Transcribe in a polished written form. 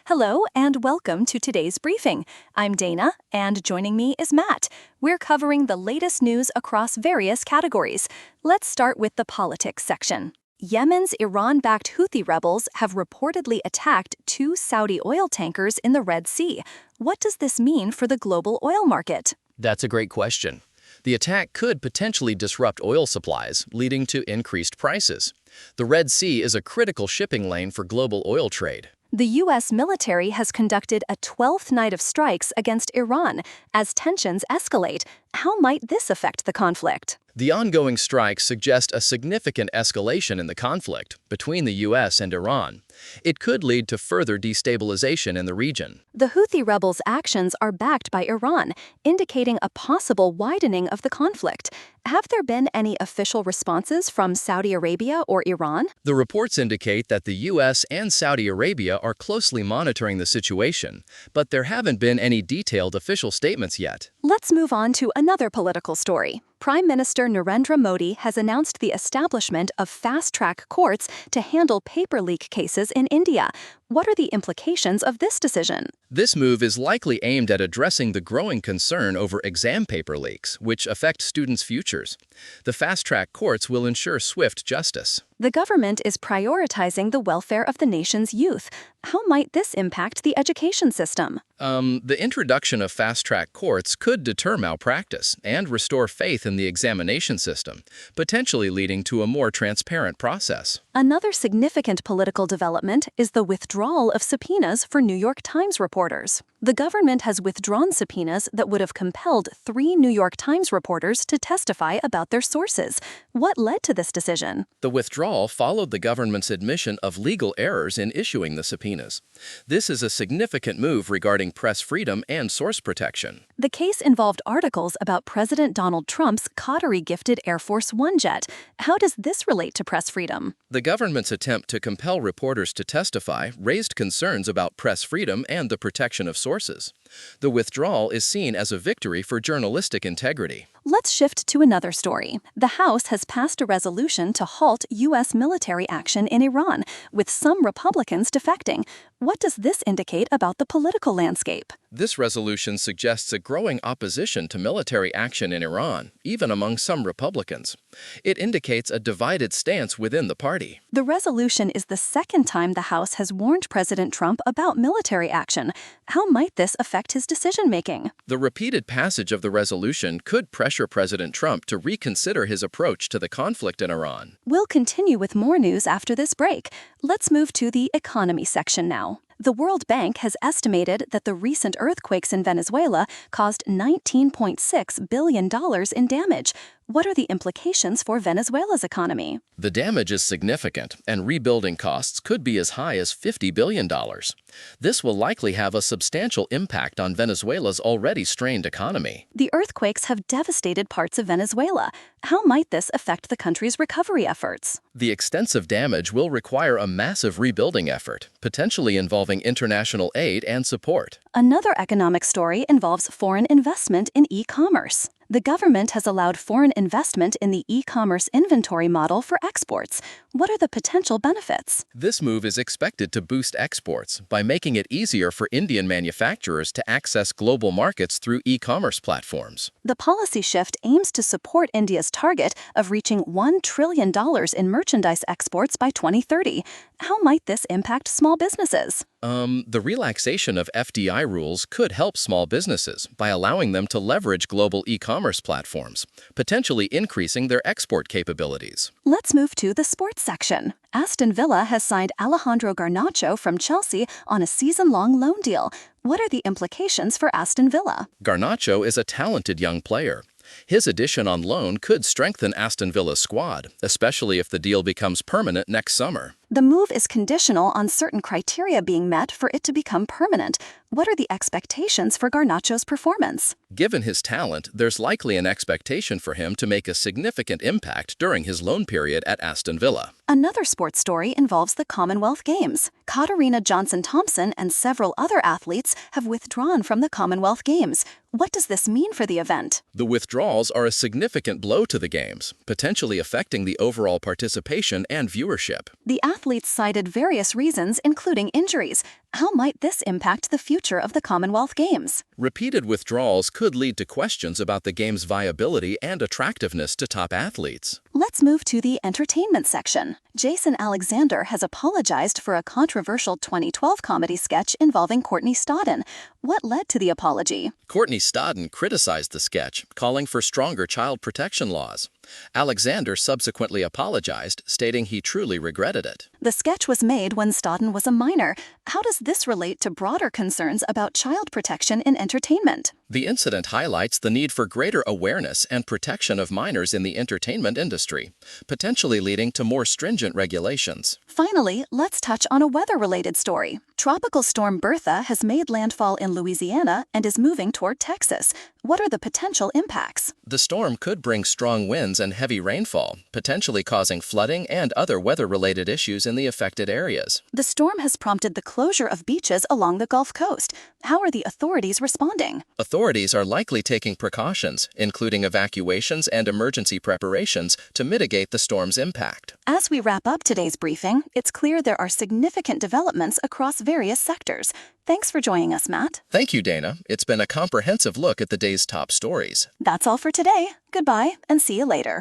Hello and welcome to today's briefing. I'm Dana, and joining me is Matt. We're covering the latest news across various categories. Let's start with the politics section. Yemen's Iran-backed Houthi rebels have reportedly attacked 2 Saudi oil tankers in the Red Sea. What does this mean for the global oil market? That's a great question. The attack could potentially disrupt oil supplies, leading to increased prices. The Red Sea is a critical shipping lane for global oil trade. The U.S. military has conducted a 12th night of strikes against Iran as tensions escalate. How might this affect the conflict? The ongoing strikes suggest a significant escalation in the conflict between the U.S. and Iran. It could lead to further destabilization in the region. The Houthi rebels' actions are backed by Iran, indicating a possible widening of the conflict. Have there been any official responses from Saudi Arabia or Iran? The reports indicate that the U.S. and Saudi Arabia are closely monitoring the situation, but there haven't been any detailed official statements yet. Let's move on to another political story. Prime Minister Narendra Modi has announced the establishment of fast-track courts to handle paper leak cases in India. What are the implications of this decision? This move is likely aimed at addressing the growing concern over exam paper leaks, which affect students' futures. The fast-track courts will ensure swift justice. The government is prioritizing the welfare of the nation's youth. How might this impact the education system? The introduction of fast-track courts could deter malpractice and restore faith in the examination system, potentially leading to a more transparent process. Another significant political development is the withdrawal of subpoenas for New York Times reporters. The government has withdrawn subpoenas that would have compelled 3 New York Times reporters to testify about their sources. What led to this decision? The withdrawal followed the government's admission of legal errors in issuing the subpoenas. This is a significant move regarding press freedom and source protection. The case involved articles about President Donald Trump's Qatari-gifted Air Force One jet. How does this relate to press freedom? The government's attempt to compel reporters to testify raised concerns about press freedom and the protection of sources. The withdrawal is seen as a victory for journalistic integrity. Let's shift to another story. The House has passed a resolution to halt U.S. military action in Iran, with some Republicans defecting. What does this indicate about the political landscape? This resolution suggests a growing opposition to military action in Iran, even among some Republicans. It indicates a divided stance within the party. The resolution is the second time the House has warned President Trump about military action. How might this affect his decision-making? The repeated passage of the resolution could pressure President Trump to reconsider his approach to the conflict in Iran. We'll continue with more news after this break. Let's move to the economy section now. The World Bank has estimated that the recent earthquakes in Venezuela caused $19.6 billion in damage. What are the implications for Venezuela's economy? The damage is significant, and rebuilding costs could be as high as $50 billion. This will likely have a substantial impact on Venezuela's already strained economy. The earthquakes have devastated parts of Venezuela. How might this affect the country's recovery efforts? The extensive damage will require a massive rebuilding effort, potentially involving international aid and support. Another economic story involves foreign investment in e-commerce. The government has allowed foreign investment in the e-commerce inventory model for exports. What are the potential benefits? This move is expected to boost exports by making it easier for Indian manufacturers to access global markets through e-commerce platforms. The policy shift aims to support India's target of reaching $1 trillion in merchandise exports by 2030. How might this impact small businesses? The relaxation of FDI rules could help small businesses by allowing them to leverage global e-commerce platforms, potentially increasing their export capabilities. Let's move to the sports section. Aston Villa has signed Alejandro Garnacho from Chelsea on a season-long loan deal. What are the implications for Aston Villa? Garnacho is a talented young player. His addition on loan could strengthen Aston Villa's squad, especially if the deal becomes permanent next summer. The move is conditional on certain criteria being met for it to become permanent. What are the expectations for Garnacho's performance? Given his talent, there's likely an expectation for him to make a significant impact during his loan period at Aston Villa. Another sports story involves the Commonwealth Games. Katarina Johnson-Thompson and several other athletes have withdrawn from the Commonwealth Games. What does this mean for the event? The withdrawals are a significant blow to the Games, potentially affecting the overall participation and viewership. The athletes cited various reasons, including injuries. How might this impact the future of the Commonwealth Games? Repeated withdrawals could lead to questions about the game's viability and attractiveness to top athletes. Let's move to the entertainment section. Jason Alexander has apologized for a controversial 2012 comedy sketch involving Courtney Stodden. What led to the apology? Courtney Stodden criticized the sketch, calling for stronger child protection laws. Alexander subsequently apologized, stating he truly regretted it. The sketch was made when Stodden was a minor. How does this relate to broader concerns about child protection in entertainment? The incident highlights the need for greater awareness and protection of minors in the entertainment industry, potentially leading to more stringent regulations. Finally, let's touch on a weather-related story. Tropical storm Bertha has made landfall in Louisiana and is moving toward Texas. What are the potential impacts? The storm could bring strong winds and heavy rainfall, potentially causing flooding and other weather-related issues in the affected areas. The storm has prompted the closure of beaches along the Gulf Coast. How are the authorities responding? Authorities are likely taking precautions, including evacuations and emergency preparations, to mitigate the storm's impact. As we wrap up today's briefing, it's clear there are significant developments across various sectors. Thanks for joining us, Matt. Thank you, Dana. It's been a comprehensive look at the day's top stories. That's all for today. Goodbye, and see you later.